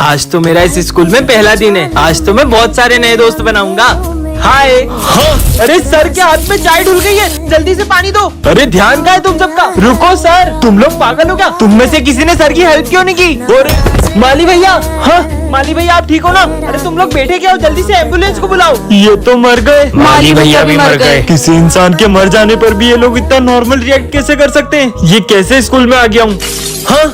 आज तो मेरा इस स्कूल में पहला दिन है। आज तो मैं बहुत सारे नए दोस्त बनाऊंगा। हाय। हाँ। अरे सर के हाथ में चाय डुल गई है, जल्दी से पानी दो। अरे ध्यान कहाँ है तुम सबका? रुको सर, तुम लोग पागल हो क्या? तुम में से किसी ने सर की हेल्प क्यों नहीं की? और माली भैया, हाँ माली भैया आप ठीक हो ना? अरे तुम लोग बैठे क्या हो, जल्दी से एम्बुलेंस को बुलाओ। ये तो मर गए। माली भैया भी मर गए। किसी इंसान के मर जाने पर भी ये लोग इतना नॉर्मल रिएक्ट कैसे कर सकते हैं? ये कैसे स्कूल में आ गया हूँ? हाँ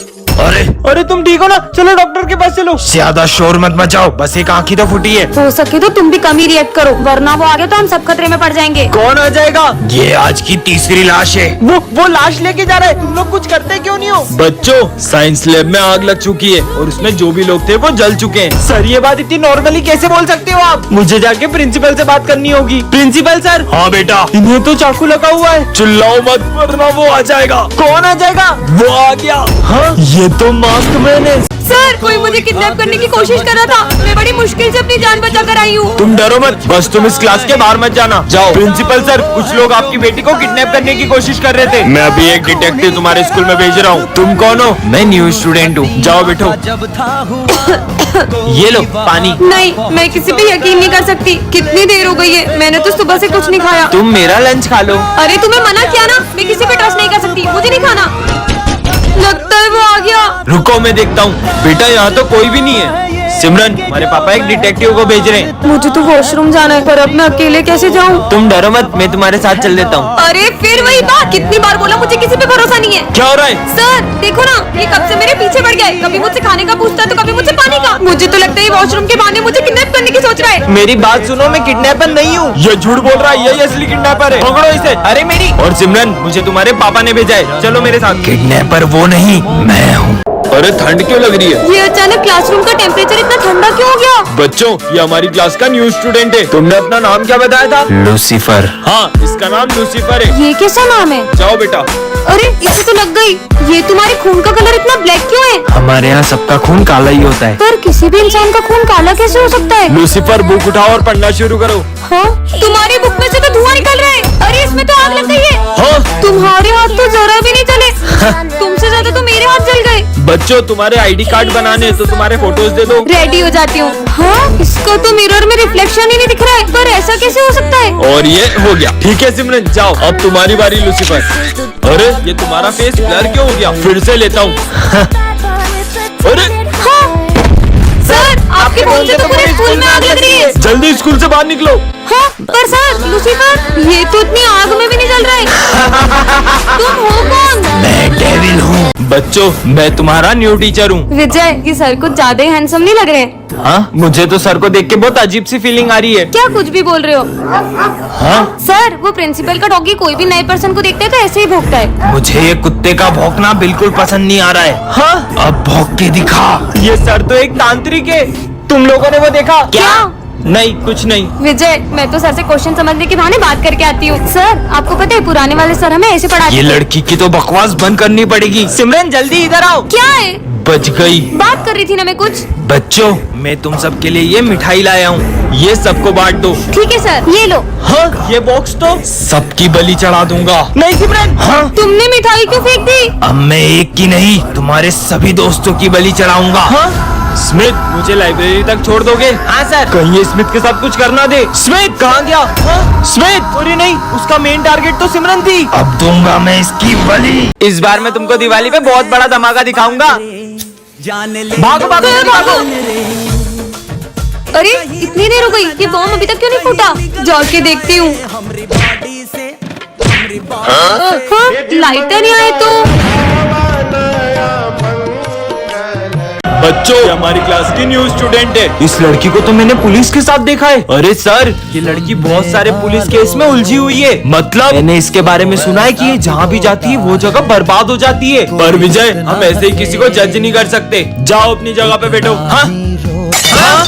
अरे तुम ठीक हो ना? चलो डॉक्टर के पास चलो। ज्यादा शोर मत मचाओ, बस एक आँख ही तो फूटी है। हो सके तो तुम भी कम ही रिएक्ट करो, वरना वो आगे तो हम सब खतरे में पड़ जाएंगे। कौन आ जाएगा? ये आज की तीसरी लाश है। वो लाश लेके जा रहा है। तुम लोग कुछ करते क्यों नहीं हो? बच्चों, साइंस लैब में आग लग चुकी है और उसमें जो भी लोग थे वो जल चुके हैं। सर ये बात इतनी नॉर्मली कैसे बोल सकते हो आप? मुझे जाके प्रिंसिपल से बात करनी होगी। Principal sir. हाँ बेटा। इन्हें तो चाकू लगा हुआ है। चिल्लाओ मत वरना वो आ जाएगा। कौन आ जाएगा? वो आ गया। हाँ ये तो मास्क मैन है। सर कोई मुझे किडनैप करने की कोशिश कर रहा था। मैं बड़ी मुश्किल से अपनी जान बचा कर आई हूँ। तुम डरो मत, बस तुम इस क्लास के बाहर मत जाना। जाओ। प्रिंसिपल सर, कुछ लोग आपकी बेटी को किडनैप करने की कोशिश कर रहे थे। मैं अभी एक डिटेक्टिव तुम्हारे स्कूल में भेज रहा हूँ। तुम कौन हो? मैं न्यू स्टूडेंट हूँ। जाओ बैठो। ये लो पानी। नहीं, मैं किसी पे यकीन नहीं कर सकती। कितनी देर हो गई है, मैंने तो सुबह से कुछ नहीं खाया। तुम मेरा लंच खा लो। अरे तुम्हें मना किया ना, मैं किसी पे ट्रस्ट नहीं कर सकती। मुझे नहीं खाना। लगता है वो आ गया। रुको मैं देखता हूँ। बेटा यहाँ तो कोई भी नहीं है। सिमरन, हमारे पापा एक डिटेक्टिव को भेज रहे हैं। मुझे तो वॉशरूम जाना है, पर अब मैं अकेले कैसे जाऊँ? तुम डरो मत, मैं तुम्हारे साथ चल देता हूँ। अरे फिर वही बात, कितनी बार बोला मुझे किसी पे भरोसा नहीं है। क्या हो रहा है? सर देखो ना, ये कब से मेरे पीछे पड़ गया है। कभी मुझसे खाने का पूछता है तो कभी मुझसे पानी का। मुझे तो लगता है ये वॉशरूम के बहाने मुझे किडनैप करने की सोच रहा है। मेरी बात सुनो, मैं किडनैपर नहीं हूँ। ये झूठ बोल रहा है, यही असली किडनैपर है। पकड़ो इसे। अरे मेरी। और सिमरन, मुझे तुम्हारे पापा ने भेजा है, चलो मेरे साथ। किडनैपर वो नहीं, मैं हूँ। अरे ठंड क्यों लग रही है? ये अचानक क्लासरूम का टेम्परेचर इतना ठंडा क्यों हो गया? बच्चों, ये हमारी क्लास का न्यू स्टूडेंट है। तुमने अपना नाम क्या बताया था? लूसीफर। हाँ, इसका नाम लूसीफर है। ये कैसा नाम है? जाओ बेटा। अरे इसे तो लग गई। ये तुम्हारे खून का कलर इतना ब्लैक क्यों है? हमारे यहाँ सबका खून काला ही होता है। पर किसी भी इंसान का खून काला कैसे हो सकता है? लूसीफर, बुक उठाओ और पढ़ना शुरू करो। हाँ? तुम्हारी बुक में से तो धुआं निकल रहा है। अरे इसमें तो आग लग गई है। हाँ? तुम्हारे हाथ तो जरा भी नहीं चले। तुमसे ज्यादा तो मेरे हाथ जल गए। बच्चों, तुम्हारे आईडी कार्ड बनाने तो तुम्हारे फोटोज दे दो। रेडी हो जाती हूँ। हाँ? इसका तो मिरर में रिफ्लेक्शन ही नहीं दिख रहा है, पर ऐसा कैसे हो सकता है? और ये हो गया। ठीक है सिमरन, जाओ अब तुम्हारी बारी लूसीफर। अरे ये तुम्हारा फेस ब्लर क्यों हो गया? फिर से लेता हूँ। अरे हाँ? सर आपके फोन से तो पूरे स्कूल में आग लग रही है। जल्दी स्कूल से बाहर निकलो। हाँ? पर सर लूसीफर, ये तो इतनी आग में भी नहीं जल रहा है। तुम हो कौन? मैं डेविल हूँ। बच्चों, मैं तुम्हारा न्यू टीचर हूँ। विजय, ये सर कुछ ज्यादा ही हैंडसम नहीं लग रहे हैं? हाँ, मुझे तो सर को देख के बहुत अजीब सी फीलिंग आ रही है। क्या कुछ भी बोल रहे हो? हाँ? सर वो प्रिंसिपल का डॉगी कोई भी नए पर्सन को देखता है तो ऐसे ही भौंकता है। मुझे ये कुत्ते का भौंकना बिल्कुल पसंद नहीं आ रहा है। हाँ? अब भौंक के दिखा। ये सर तो एक तांत्रिक है। तुम लोगों ने वो देखा? क्या? नहीं, कुछ नहीं। विजय, मैं तो सर से क्वेश्चन समझने के बहाने बात करके आती हूँ। सर आपको पता है पुराने वाले सर हमें ऐसे पढ़ाते ये थे। लड़की की तो बकवास बंद करनी पड़ेगी। सिमरन जल्दी इधर आओ। क्या है? बच गई। बात कर रही थी ना मैं कुछ। बच्चों, मैं तुम सबके लिए ये मिठाई लाया हूँ। ये सबको बांट दो। ठीक है सर, ये लो। हाँ? ये बॉक्स तो सबकी बलि चढ़ा दूंगा। नहीं सिमरन। हाँ? तुमने मिठाई क्यों फेंक दी? अब मैं एक की नहीं, तुम्हारे सभी दोस्तों की बलि चढ़ाऊंगा। हाँ? स्मिथ, मुझे लाइब्रेरी तक छोड़ दोगे? हाँ सर। कहीं ये स्मिथ के साथ कुछ करना दे। स्मिथ कहाँ गया? हाँ? स्मिथ, अरे नहीं, उसका मेन टारगेट तो सिमरन थी। अब दूंगा मैं इसकी बलि। इस बार मैं तुमको दिवाली पे बहुत बड़ा धमाका दिखाऊंगा। भागो भागो भागो। अरे इतनी देर हो गई, ये बॉम्ब अभी तक क्यों नहीं फूटा? जाके देखती हूँ। हाँ? लाइटर नहीं आए तो? बच्चों, ये हमारी क्लास की न्यू स्टूडेंट है। इस लड़की को तो मैंने पुलिस के साथ देखा है। अरे सर, ये लड़की बहुत सारे पुलिस केस में उलझी हुई है। मतलब मैंने इसके बारे में सुना है कि ये जहाँ भी जाती है वो जगह बर्बाद हो जाती है। पर विजय, हम ऐसे ही किसी को जज नहीं कर सकते। जाओ अपनी जगह पे बैठो। हाँ? हाँ?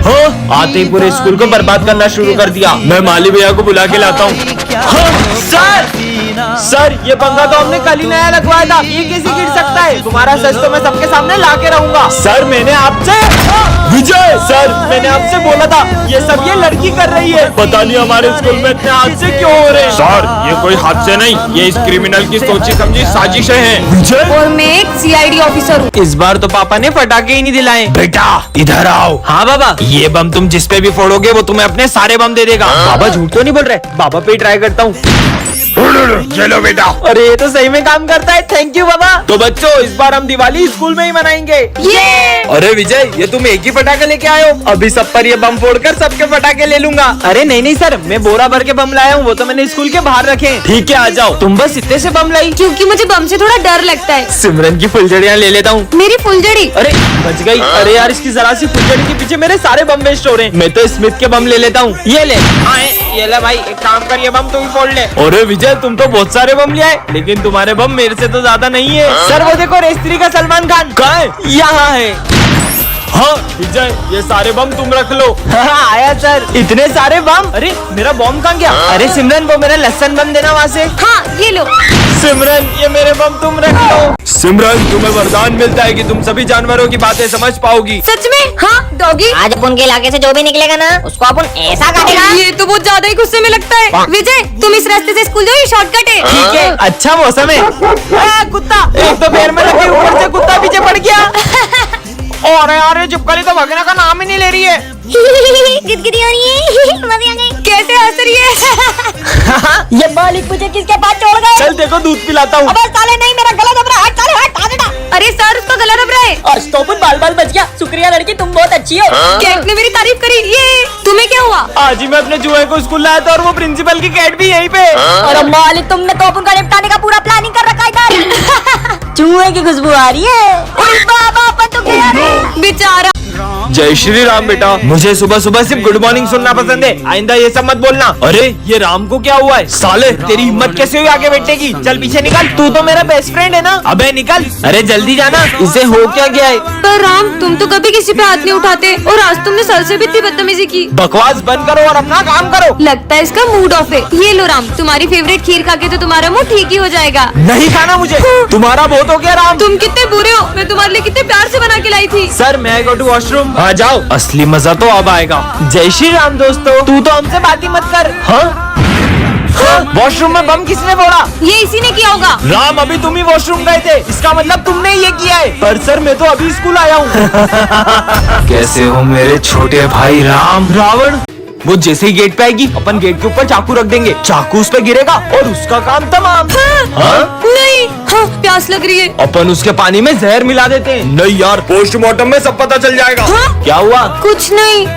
हाँ? आते ही पूरे स्कूल को बर्बाद करना शुरू कर दिया। मैं माली भैया को बुला के लाता हूँ। हाँ? सर, ये पंखा तो हमने कल ही नया लगवाया था। ये कैसे गिर सकता है? तुम्हारा सच तो मैं सबके सामने ला के रहूंगा। सर, मैंने आपसे विजय सर, मैंने आपसे बोला था ये सब ये लड़की कर रही है। पता नहीं हमारे स्कूल में इतने हादसे क्यों हो रहे हैं। सर, ये कोई हादसे नहीं, ये इस क्रिमिनल की सोची समझी साजिशें हैं। विजय, और मैं एक CID ऑफिसर हूँ। इस बार तो पापा ने पटाखे ही नहीं दिलाए। बेटा इधर आओ। हाँ बाबा। ये बम तुम जिस पे भी फोड़ोगे वो तुम्हें अपने सारे बम दे देगा। बाबा झूठ तो नहीं बोल रहे, बाबा पे ही ट्राई करता हूँ। ये लो बेटा। अरे ये तो सही में काम करता है, थैंक यू बाबा। तो बच्चों, इस बार हम दिवाली स्कूल में ही मनाएंगे। ये अरे विजय, ये तुम एक ही पटाखे लेके आए हो? अभी सब पर ये बम फोड़कर सबके पटाखे ले लूंगा। अरे नहीं नहीं सर, मैं बोरा भर के बम लाया हूँ, वो तो मैंने स्कूल के बाहर रखे हैं। ठीक है, आ जाओ। तुम बस इतने से बम लाई? क्योंकि मुझे बम से थोड़ा डर लगता है। सिमरन की फुलझड़ियाँ ले लेता हूँ। मेरी फुलझड़ी। अरे बच गई। अरे यार, इसकी जरा सी फुलझड़ी के पीछे मेरे सारे बम वेस्ट हो रहे हैं। मैं तो स्मिथ के बम ले लेता हूँ। ये ले। ये ले भाई, एक काम कर, ये बम तू ही फोड़ ले। अरे विजय, तुम तो बहुत सारे बम ले आए, लेकिन तुम्हारे बम मेरे से तो ज्यादा नहीं है। सर वो देखो, रेस्त्री का सलमान खान। कहाँ है? यहाँ है। हाँ विजय, ये सारे बम तुम रख लो। हाँ आया सर। इतने सारे बम? अरे मेरा बम कहाँ गया? अरे सिमरन, वो मेरा लहसन बम देना वहाँ से। हाँ ये लो। सिमरन, ये मेरे बम तुम रख लो। सिमरन, तुम्हें वरदान मिलता है कि तुम सभी जानवरों की बातें समझ पाओगी। सच में? हाँ डॉगी। आज अपन के इलाके से जो भी निकलेगा ना, उसको अपन ऐसा काटेगा। ये तो बहुत ज्यादा ही गुस्से में लगता है। विजय, तुम इस रास्ते से स्कूल जाओ, ये शॉर्टकट है। ठीक है, अच्छा मौसम है। कुत्ता, एक तो पैर में लगी, ऊपर से कुत्ता पीछे पड़ गया। और यार, ये चिपकली तो भगने का नाम ही नहीं ले रही है। गिदगिदी हो रही है। मजे आ गए। कैसे हंस रही है? ये बालिक मुझे किसके पास छोड़ गए? चल देखो, दूध पिलाता हूँ। अबे साले नहीं, मेरा गला दब रहा है। हट साले, हट आ बेटा। अरे सर, उसका गला दब रहा है। आज तो अपन बाल बाल बच गया। शुक्रिया लड़की, तुम बहुत अच्छी हो। कैट ने मेरी तारीफ करी। ये तुम्हें क्या हुआ? आज ही मैं अपने जुए को स्कूल लाया था और वो प्रिंसिपल की कैट भी यहीं पे। अरे मालिक, तुमने तो अपन का निपटाने का पूरा प्लानिंग कर रखा है इधर। चूहे की खुशबू आ रही है। ओए बाबा, अपन तो गया रे। बेचारा। जय श्री राम बेटा, मुझे सुबह सुबह सिर्फ गुड मॉर्निंग सुनना पसंद है, आइंदा ये सब मत बोलना। अरे ये राम को क्या हुआ है? साले, तेरी हिम्मत कैसे हुई आगे बैठने की? चल पीछे निकल, तू तो मेरा बेस्ट फ्रेंड है ना। अबे निकल। अरे जल्दी जाना, इसे हो क्या गया है? पर राम, तुम तो कभी किसी पे हाथ नहीं उठाते, और आज तुमने सर से भी इतनी बदतमीजी की। बकवास बंद करो और अपना काम करो। लगता है इसका मूड ऑफ है। ये लो राम, तुम्हारी फेवरेट खीर खा के तो तुम्हारा मुंह ठीक ही हो जाएगा। नहीं खाना मुझे, तुम्हारा बहुत हो गया राम। तुम कितने बुरे हो, मैं तुम्हारे लिए कितने प्यार से बना के लाई थी। सर, मैं गो टू वॉशरूम। आ जाओ, असली मजा तो अब आएगा। जय श्री राम दोस्तों, तू तो हमसे बात ही मत कर। हाँ? वॉशरूम में बम किसने फोड़ा? ये इसी ने किया होगा। राम, अभी तुम ही वॉशरूम गए थे, इसका मतलब तुमने ये किया है। पर सर, मैं तो अभी स्कूल आया हूँ। कैसे हो मेरे छोटे भाई राम? रावण, वो जैसे ही गेट पे आएगी, अपन गेट के ऊपर चाकू रख देंगे, चाकू उस पे गिरेगा और उसका काम तमाम। हाँ? नहीं। हाँ, प्यास लग रही है। अपन उसके पानी में जहर मिला देते हैं। नहीं यार, पोस्टमार्टम में सब पता चल जाएगा। हाँ? क्या हुआ? कुछ नहीं।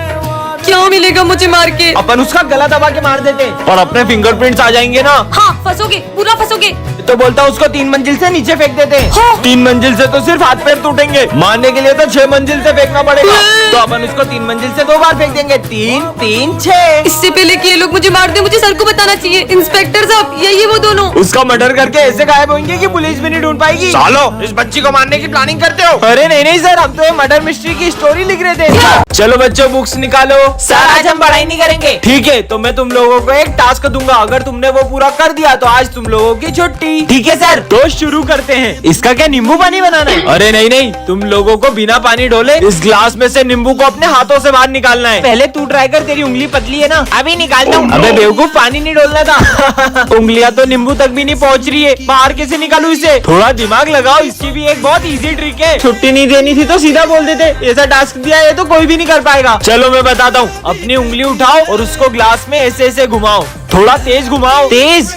क्या मिलेगा मुझे मार के? अपन उसका गला दबा के मार देते हैं और अपने फिंगरप्रिंट्स आ जाएंगे ना। हाँ, फंसोगे, पूरा फंसोगे। तो बोलता हूँ उसको 3 मंजिल से नीचे फेंक देते हैं। हाँ। 3 मंजिल से तो सिर्फ हाथ पैर टूटेंगे, मारने के लिए तो 6 मंजिल से फेंकना पड़ेगा। तो अपन उसको 3 मंजिल से 2 बार फेंक देंगे। 3 3 6। इससे पहले कि ये लोग मुझे मार दे, मुझे सर को बताना चाहिए। इंस्पेक्टर साहब, यही वो दोनों। उसका मर्डर करके ऐसे गायब होंगे कि पुलिस भी नहीं ढूंढ पाएगी। सालो, इस बच्ची को मारने की प्लानिंग करते हो? अरे नहीं नहीं सर, हम तो ये मर्डर मिस्ट्री की स्टोरी लिख रहे थे। चलो बच्चों, बुक्स निकालो। सर, आज हम पढ़ाई नहीं करेंगे। ठीक है, तो मैं तुम लोगों को एक टास्क दूंगा, अगर तुमने वो पूरा कर दिया तो आज तुम लोगों की छुट्टी। ठीक है सर, तो शुरू करते हैं। इसका क्या नींबू पानी बनाना है? अरे नहीं नहीं, तुम लोगों को बिना पानी डोले इस ग्लास में से नींबू को अपने हाथों से बाहर निकालना है। पहले तू ट्राई कर, तेरी उंगली पतली है ना। अभी निकालता हूँ। अबे बेवकूफ, पानी नहीं डोलना था। उंगलियां तो नींबू तक भी नहीं पहुँच रही है, बाहर कैसे निकालू इसे? थोड़ा दिमाग लगाओ, इसकी भी एक बहुत इजी ट्रिक है। छुट्टी नहीं देनी थी तो सीधा बोल देते, ऐसा टास्क दिया है तो कोई भी नहीं कर पाएगा। चलो मैं बताता हूँ, अपनी उंगली उठाओ और उसको ग्लास में ऐसे ऐसे घुमाओ, थोड़ा तेज घुमाओ। तेज?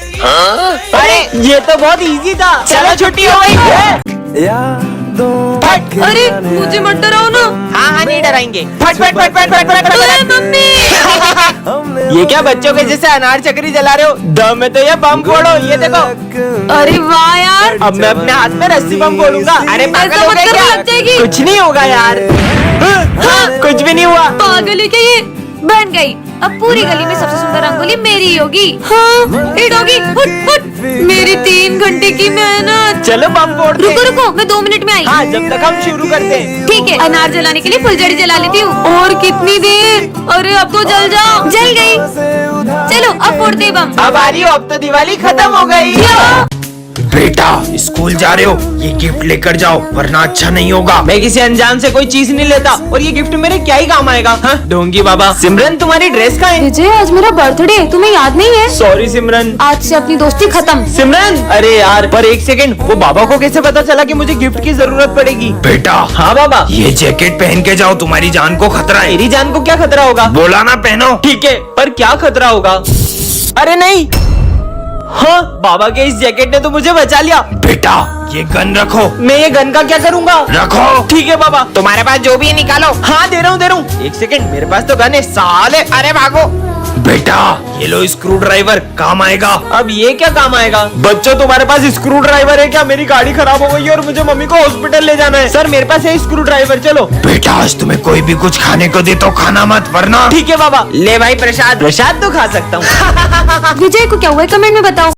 अरे ये तो बहुत इजी था। चलो छुट्टी हो गई। अरे मुझे मत डराओ ना। हाँ, नहीं डराएंगे। फट फट फट फट फट फट अरे फट। मम्मी। ये क्या बच्चों के जैसे अनार चक्री जला रहे हो? दम में तो ये बम फोड़ो, ये देखो। अरे वाह यार। अब मैं अपने हाथ में रस्सी बम फोड़ूंगा। अरे पागल ऐसा हो मत गए करो, क्या? लग जाएगी। कुछ नहीं होगा यार। हाँ, कुछ भी नहीं हुआ। पागल है क्या ये? बन गई। अब पूरी गली में सबसे सुंदर रंगोली मेरी ही होगी। हाँ, हिट होगी। Foot foot. मेरी 3 घंटे की मेहनत। चलो बम फोड़ते रुको हैं। रुको, मैं 2 मिनट में आई। हाँ, जब तक हम शुरू करते हैं। ठीक है, अनार जलाने के लिए फुलझड़ी जला लेती हूँ। और कितनी देर? अरे अब तो जल जाओ। जल गई। चलो अब फोड़ते हैं बम। अब आ रही हो, अब तो दिवाली खत्म हो गई। बेटा स्कूल जा रहे हो, ये गिफ्ट लेकर जाओ वरना अच्छा नहीं होगा। मैं किसी अनजान से कोई चीज नहीं लेता और ये गिफ्ट मेरे क्या ही काम आएगा। हाँ ढोंगी बाबा। सिमरन तुम्हारी ड्रेस कहाँ है? विजय आज मेरा बर्थडे, तुम्हें याद नहीं है? सॉरी सिमरन। आज से अपनी दोस्ती खत्म। सिमरन अरे यार पर एक सेकंड, वो बाबा को कैसे पता चला कि मुझे गिफ्ट की जरूरत पड़ेगी? बेटा हाँ बाबा। ये जैकेट पहन के जाओ, तुम्हारी जान को खतरा है। मेरी जान को क्या खतरा होगा? बोला ना पहनो। ठीक है पर क्या खतरा होगा? अरे नहीं, हाँ बाबा के इस जैकेट ने तो मुझे बचा लिया। बेटा ये गन रखो। मैं ये गन का क्या करूँगा? रखो। ठीक है बाबा। तुम्हारे पास जो भी है निकालो। हाँ दे रहा हूँ। एक सेकंड, मेरे पास तो गन है साले। अरे भागो। बेटा ये लो स्क्रू ड्राइवर, काम आएगा। अब ये क्या काम आएगा? बच्चों तुम्हारे पास स्क्रू ड्राइवर है क्या? मेरी गाड़ी खराब हो गई है और मुझे मम्मी को हॉस्पिटल ले जाना है। सर मेरे पास है स्क्रू ड्राइवर, चलो। बेटा आज तुम्हें कोई भी कुछ खाने को दे तो खाना मत, वरना। ठीक है बाबा। ले भाई प्रसाद। प्रसाद तो खा सकता हूँ। विजय को क्या हुआ है कमेंट में बताओ।